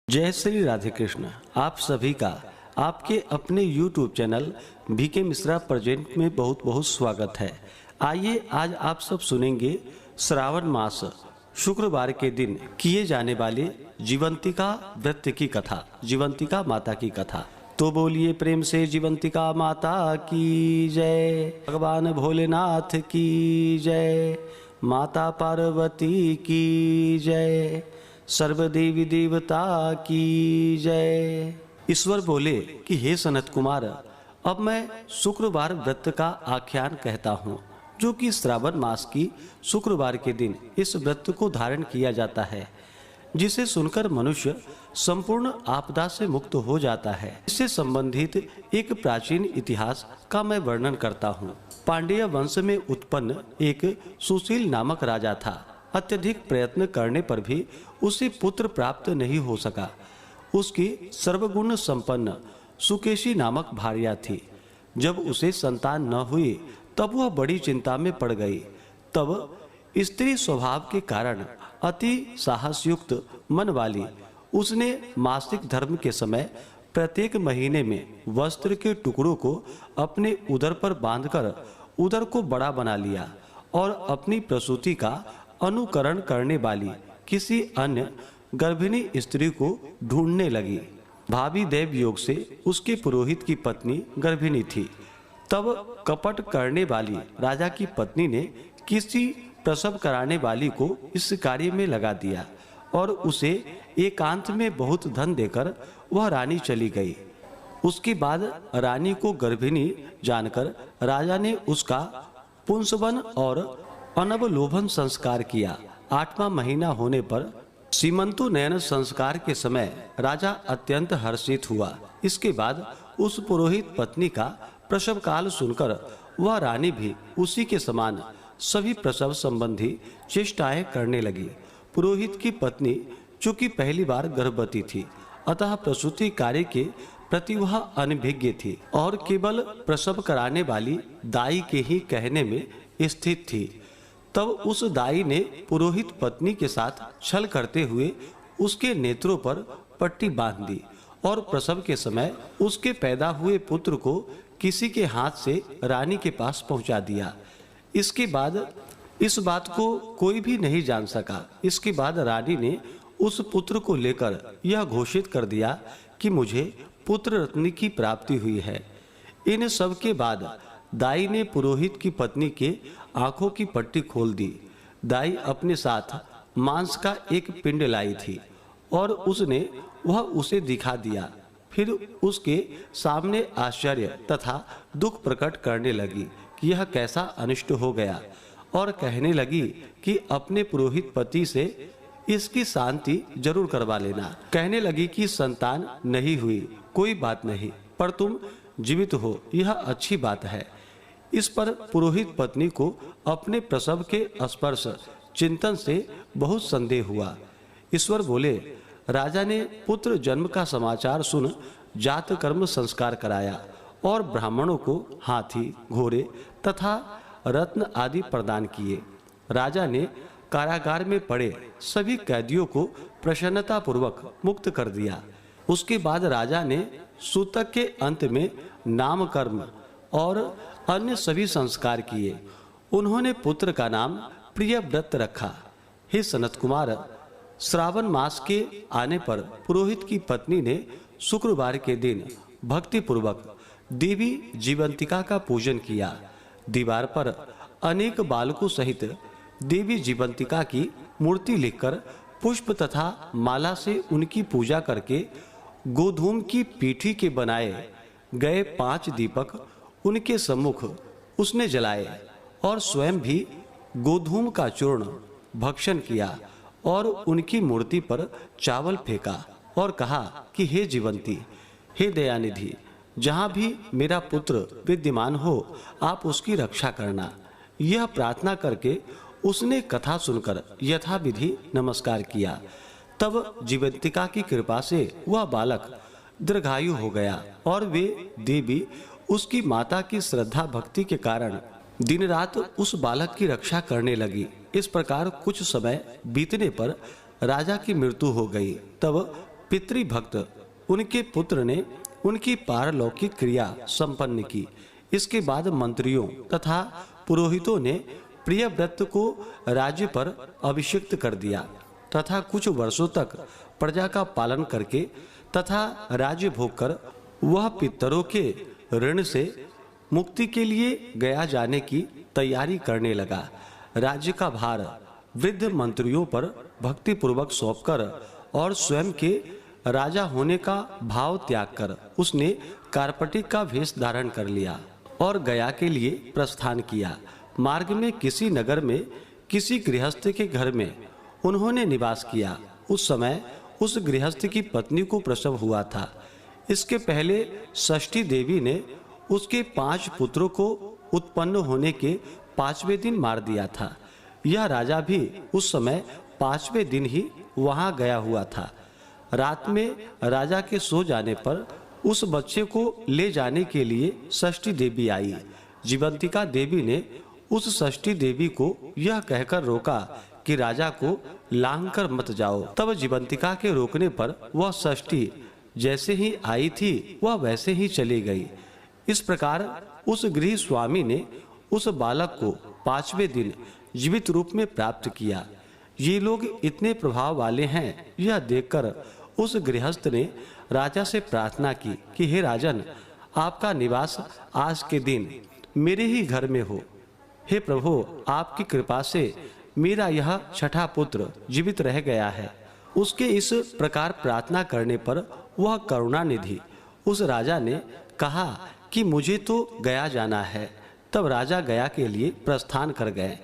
जय श्री राधे कृष्ण। आप सभी का आपके अपने YouTube channel BK Mishra present में बहुत बहुत स्वागत है। आइए आज आप सब सुनेंगे श्रावण मास शुक्रवार के दिन किए जाने वाले जीवंतिका व्रत की कथा, जीवंतिका माता की कथा। तो बोलिए प्रेम से जीवंतिका माता की जय, भगवान भोलेनाथ की जय, माता पार्वती की जय, सर्वदेवी देवता की जय। ईश्वर बोले कि हे सनत कुमार, अब मैं शुक्रवार व्रत का आख्यान कहता हूँ, जो कि श्रावण मास की शुक्रवार के दिन इस व्रत को धारण किया जाता है, जिसे सुनकर मनुष्य संपूर्ण आपदा से मुक्त हो जाता है। इससे संबंधित एक प्राचीन इतिहास का मैं वर्णन करता हूँ। पांड्य वंश में उत्पन्न एक सुशील नामक राजा था। अत्यधिक प्रयत्न करने पर भी उसे पुत्र प्राप्त नहीं हो सका। उसकी सर्वगुण संपन्न सुकेशी नामक भार्या थी। जब उसे संतान न हुई तब वह बड़ी चिंता में पड़ गई। तब स्त्री स्वभाव के कारण अति साहसयुक्त मन वाली उसने मासिक धर्म के समय प्रत्येक महीने में वस्त्र के टुकड़ों को अपने उदर पर बांधकर उदर को बड़ा बना लिया और अपनी प्रसूति का अनुकरण करने वाली किसी अन्य गर्भिणी स्त्री को ढूंढने लगी। भावी देव योग से उसके पुरोहित की पत्नी गर्भिणी थी। तब कपट करने वाली राजा की पत्नी ने किसी प्रसव कराने वाली को इस कार्य में लगा दिया और उसे एकांत में बहुत धन देकर वह रानी चली गई। उसके बाद रानी को गर्भिणी जानकर राजा ने उसका पुंसवन और अनवलोभन संस्कार किया। 8वां महीना होने पर सीमंतु नयन संस्कार के समय राजा अत्यंत हर्षित हुआ। इसके बाद उस पुरोहित पत्नी का प्रसव काल सुनकर वह रानी भी उसी के समान सभी प्रसव संबंधी चेष्टाएं करने लगी। पुरोहित की पत्नी चूंकि पहली बार गर्भवती थी, अतः प्रसूति कार्य के प्रति वह अनभिज्ञ थी और केवल प्रसव कराने वाली दाई के ही कहने में स्थित थी। तब उस दाई ने पुरोहित पत्नी के साथ छल करते हुए उसके नेत्रों पर पट्टी बांध दी और प्रसव के समय उसके पैदा हुए पुत्र को किसी के हाथ से रानी के पास पहुंचा दिया। इसके बाद इस बात को कोई भी नहीं जान सका। इसके बाद रानी ने उस पुत्र को लेकर यह घोषित कर दिया कि मुझे पुत्र रत्न की प्राप्ति हुई है। इन सब के बाद दाई ने पुरोहित की पत्नी के आंखों की पट्टी खोल दी। दाई अपने साथ मांस का एक पिंड लाई थी और उसने वह उसे दिखा दिया। फिर उसके सामने आश्चर्य तथा दुख प्रकट करने लगी कि यह कैसा अनिष्ट हो गया और कहने लगी कि अपने पुरोहित पति से इसकी शांति जरूर करवा लेना। कहने लगी कि संतान नहीं हुई कोई बात नहीं, पर तुम जीवित हो यह अच्छी बात है। इस पर पुरोहित पत्नी को अपने प्रसव के स्पर्श चिंतन से बहुत संदेह हुआ। ईश्वर बोले, राजा ने पुत्र जन्म का समाचार सुन जात कर्म संस्कार कराया और ब्राह्मणों को हाथी, घोड़े तथा रत्न आदि प्रदान किए। राजा ने कारागार में पड़े सभी कैदियों को प्रसन्नता पूर्वक मुक्त कर दिया। उसके बाद राजा ने सूतक के अंत में नामकर्म और अन्य सभी संस्कार किए। उन्होंने पुत्र का नाम प्रियव्रत रखा। हे सनत कुमार, श्रावण मास के आने पर पुरोहित की पत्नी ने शुक्रवार के दिन भक्ति पूर्वक देवी जीवंतिका का पूजन किया। दीवार पर अनेक बालकों सहित देवी जीवंतिका की मूर्ति लिखकर पुष्प तथा माला से उनकी पूजा करके गोधूम की पीठी के बनाए गए 5 दीपक उनके सम्मुख उसने जलाए और स्वयं भी गोधूम का चूर्ण भक्षण किया और उनकी मूर्ति पर चावल फेंका और कहा कि हे जीवंती, हे दयानिधि, जहाँ भी मेरा पुत्र विद्यमान हो आप उसकी रक्षा करना। यह प्रार्थना करके उसने कथा सुनकर यथाविधि नमस्कार किया। तब जीवंतिका की कृपा से वह बालक दीर्घायु हो गया और वे देवी उसकी माता की श्रद्धा भक्ति के कारण दिन रात उस बालक की रक्षा करने लगी। इस प्रकार कुछ समय बीतने पर राजा की मृत्यु हो गई। तब पितृभक्त उनके पुत्र ने उनकी पारलौकिक क्रिया संपन्न की। इसके बाद मंत्रियों तथा पुरोहितों ने प्रियव्रत को राज्य पर अभिषिक्त कर दिया तथा कुछ वर्षों तक प्रजा का पालन करके तथा राज्य भोग कर वह पितरों के ऋण से मुक्ति के लिए गया जाने की तैयारी करने लगा। राज्य का भार वृद्ध मंत्रियों पर भक्ति पूर्वक सौंपकर और स्वयं के राजा होने का भाव त्याग कर उसने कार्पटिक का वेश धारण कर लिया और गया के लिए प्रस्थान किया। मार्ग में किसी नगर में किसी गृहस्थ के घर में उन्होंने निवास किया। उस समय उस गृहस्थ की पत्नी को प्रसव हुआ था। इसके पहले षष्ठी देवी ने उसके 5 पुत्रों को उत्पन्न होने के 5वें दिन मार दिया था। यह राजा भी उस समय 5वें दिन ही वहां गया हुआ था। रात में राजा के सो जाने पर उस बच्चे को ले जाने के लिए षष्ठी देवी आई। जीवंतिका देवी ने उस षष्ठी देवी को यह कहकर रोका कि राजा को लांघ कर मत जाओ। तब जीवंतिका के रोकने पर वह षष्ठी जैसे ही आई थी वह वैसे ही चली गई। इस प्रकार उस गृह स्वामी ने उस बालक को 5वें दिन जीवित रूप में प्राप्त किया। ये लोग इतने प्रभाव वाले हैं, यह देखकर उस गृहस्थ ने राजा से प्रार्थना की कि हे राजन, आपका निवास आज के दिन मेरे ही घर में हो। हे प्रभु, आपकी कृपा से मेरा यह 6ठा पुत्र जीवित रह गया है। उसके इस प्रकार प्रार्थना करने पर वह करुणानिधि उस राजा ने कहा कि मुझे तो गया जाना है। तब राजा गया के लिए प्रस्थान कर गए।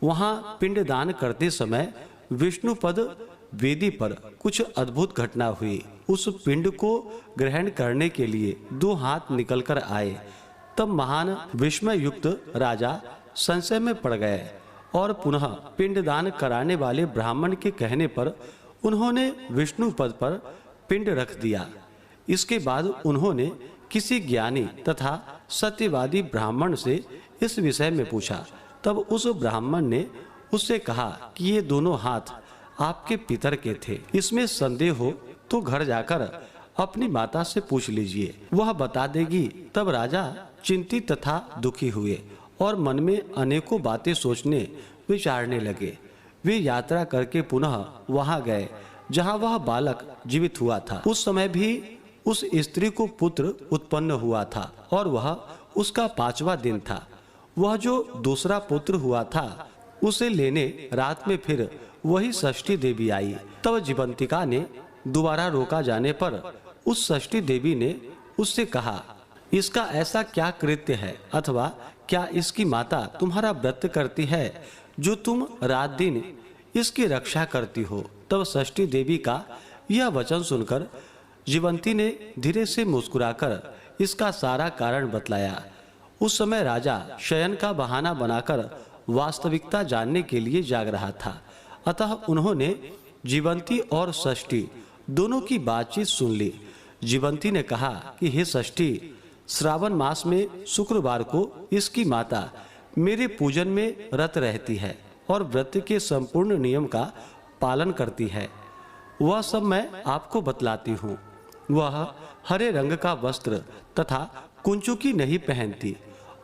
वहां पिंडदान करते समय विष्णुपद वेदी पर कुछ अद्भुत घटना हुई। उस पिंड को ग्रहण करने के लिए 2 हाथ निकलकर आए। तब महान विस्मय युक्त राजा संशय में पड़ गए और पुनः पिंडदान कराने वाले ब्राह्मण के कहने पर उन्होंने विष्णुपद पर पिंड रख दिया। इसके बाद उन्होंने किसी ज्ञानी तथा सत्यवादी ब्राह्मण से इस विषय में पूछा। तब उस ब्राह्मण ने उससे कहा कि ये दोनों हाथ आपके पितर के थे। इसमें संदेह हो तो घर जाकर अपनी माता से पूछ लीजिए, वह बता देगी। तब राजा चिंतित तथा दुखी हुए और मन में अनेकों बातें सोचने विचारने लगे। वे यात्रा करके पुनः वहां गए जहां वह बालक जीवित हुआ था। उस समय भी उस स्त्री को पुत्र उत्पन्न हुआ था और वह उसका 5वां दिन था। वह जो दूसरा पुत्र हुआ था उसे लेने रात में फिर वही षष्ठी देवी आई। तब जीवंतिका ने दोबारा रोका जाने पर उस षष्ठी देवी ने उससे कहा, इसका ऐसा क्या कृत्य है अथवा क्या इसकी माता तुम्हारा व्रत करती है जो तुम रात दिन इसकी रक्षा करती हो। तब षष्ठी देवी का यह वचन सुनकर जीवंती ने धीरे से मुस्कुराकर इसका सारा कारण बतलाया। उस समय राजा शयन का बहाना बनाकर वास्तविकता जानने के लिए जाग रहा था। अतः उन्होंने जीवंती और षष्ठी दोनों की बातचीत सुन ली। जीवंती ने कहा कि हे षष्ठी, श्रावण मास में शुक्रवार को इसकी माता मेरे पूजन में रत रहती है और व्रत के संपूर्ण नियम का पालन करती है। वह सब मैं आपको बतलाती हूँ। वह हरे रंग का वस्त्र तथा कुंचुकी नहीं पहनती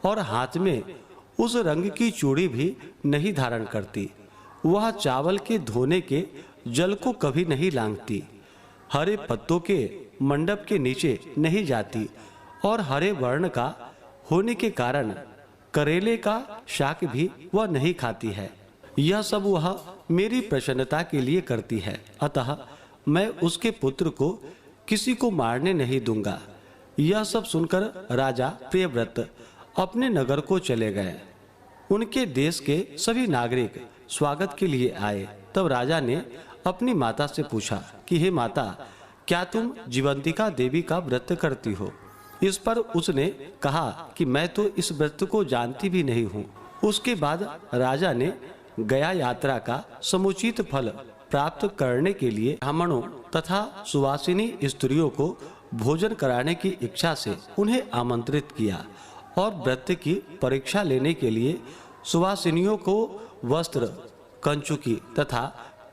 और हाथ में उस रंग की चूड़ी भी नहीं धारण करती। वह चावल के धोने के जल को कभी नहीं लांघती, हरे पत्तों के मंडप के नीचे नहीं जाती और हरे वर्ण का होने के कारण करेले का शाक भी वह नहीं खाती है। यह सब वह मेरी प्रसन्नता के लिए करती है, अतः मैं उसके पुत्र को किसी को मारने नहीं दूंगा। यह सब सुनकर राजा प्रियव्रत अपने नगर को चले गए। उनके देश के सभी नागरिक स्वागत के लिए आए। तब राजा ने अपनी माता से पूछा कि हे माता, क्या तुम जीवंतिका देवी का व्रत करती हो? इस पर उसने कहा कि मैं तो इस व्रत को जानती भी नहीं हूँ। उसके बाद राजा ने गया यात्रा का समुचित फल प्राप्त करने के लिए ब्राह्मणों तथा सुवासिनी स्त्रियों को भोजन कराने की इच्छा से उन्हें आमंत्रित किया और व्रत की परीक्षा लेने के लिए सुवासिनियों को वस्त्र, कंचुकी तथा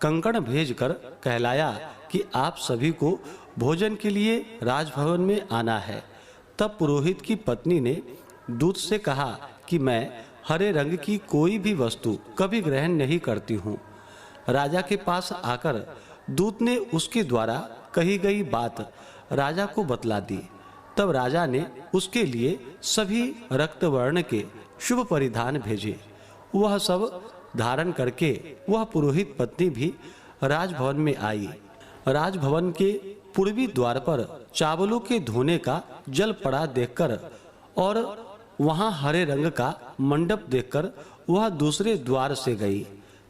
कंकण भेजकर कहलाया कि आप सभी को भोजन के लिए राजभवन में आना है। तब पुरोहित की पत्नी ने दूत से कहा कि मैं हरे रंग की कोई भी वस्तु कभी ग्रहण नहीं करती हूँ। राजा के पास आकर दूत ने उसके द्वारा कही गई बात राजा को बतला दी। तब राजा ने उसके लिए सभी रक्त वर्ण के शुभ परिधान भेजे। वह सब धारण करके वह पुरोहित पत्नी भी राजभवन में आई। राजभवन के पूर्वी द्वार पर चावलों के धोने का जल पड़ा देखकर और वहां हरे रंग का मंडप देखकर वह दूसरे द्वार से गई।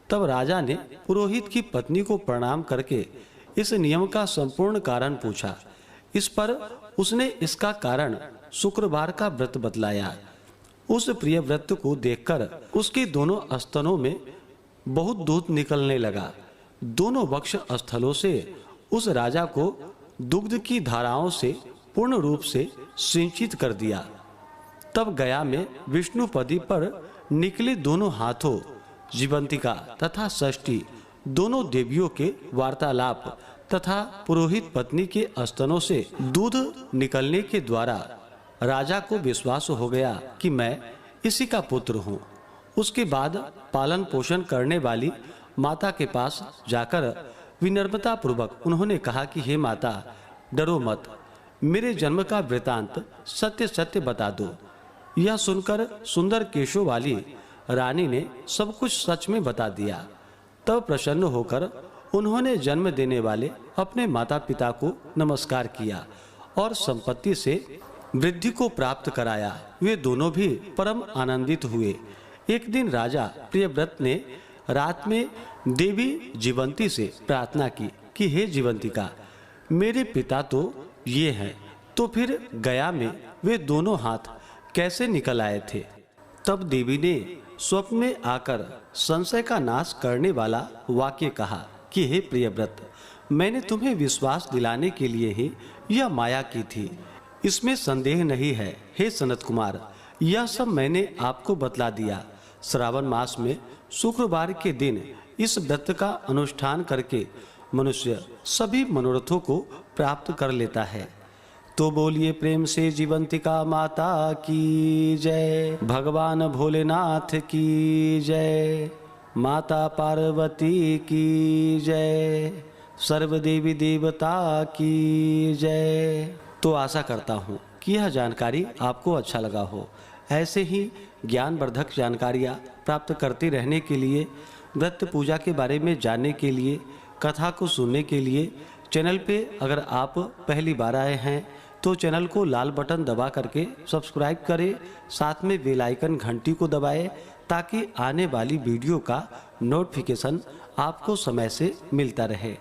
तब राजा ने पुरोहित की पत्नी को प्रणाम करके इस नियम का संपूर्ण कारण पूछा। इस पर उसने इसका कारण शुक्रवार का व्रत बतलाया। उस प्रिय व्रत को देखकर उसके दोनों स्तनों में बहुत दूध निकलने लगा। दोनों वक्ष स्थलों से उस राजा को दुग्ध की धाराओं से पूर्ण रूप से सिंचित कर दिया। तब गया में विष्णुपदी पर निकले दोनों हाथों जीवंतिका तथा षष्ठी दोनों देवियों के वार्तालाप तथा पुरोहित पत्नी के स्तनों से दूध निकलने के द्वारा राजा को विश्वास हो गया कि मैं इसी का पुत्र हूँ। उसके बाद पालन पोषण करने वाली माता के पास जाकर विनम्रता पूर्वक उन्होंने कहा कि हे माता, डरो मत, मेरे जन्म का वृतांत सत्य सत्य बता दो। यह सुनकर सुंदर केशों वाली रानी ने सब कुछ सच में बता दिया। तब प्रसन्न होकर उन्होंने जन्म देने वाले अपने माता पिता को नमस्कार किया और संपत्ति से वृद्धि को प्राप्त कराया। वे दोनों भी परम आनंदित हुए। एक दिन राजा प्रियव्रत ने रात में देवी जीवंती से प्रार्थना की कि हे जीवंतिका, मेरे पिता तो ये हैं, तो फिर गया में वे दोनों हाथ कैसे निकल आए थे। तब देवी ने स्वप्न में आकर संशय का नाश करने वाला वाक्य कहा कि हे प्रियव्रत, मैंने तुम्हें विश्वास दिलाने के लिए ही यह माया की थी, इसमें संदेह नहीं है। हे सनत कुमार, यह सब मैंने आपको बतला दिया। श्रावण मास में शुक्रवार के दिन इस व्रत का अनुष्ठान करके मनुष्य सभी मनोरथों को प्राप्त कर लेता है। तो बोलिए प्रेम से जीवंतिका माता की जय, भगवान भोलेनाथ की जय, माता पार्वती की जय, सर्व देवी देवता की जय। तो आशा करता हूँ कि यह जानकारी आपको अच्छा लगा हो। ऐसे ही ज्ञानवर्धक जानकारियाँ प्राप्त करते रहने के लिए, व्रत पूजा के बारे में जानने के लिए, कथा को सुनने के लिए चैनल पे अगर आप पहली बार आए हैं तो चैनल को लाल बटन दबा करके सब्सक्राइब करें, साथ में बेल आइकन घंटी को दबाएं ताकि आने वाली वीडियो का नोटिफिकेशन आपको समय से मिलता रहे।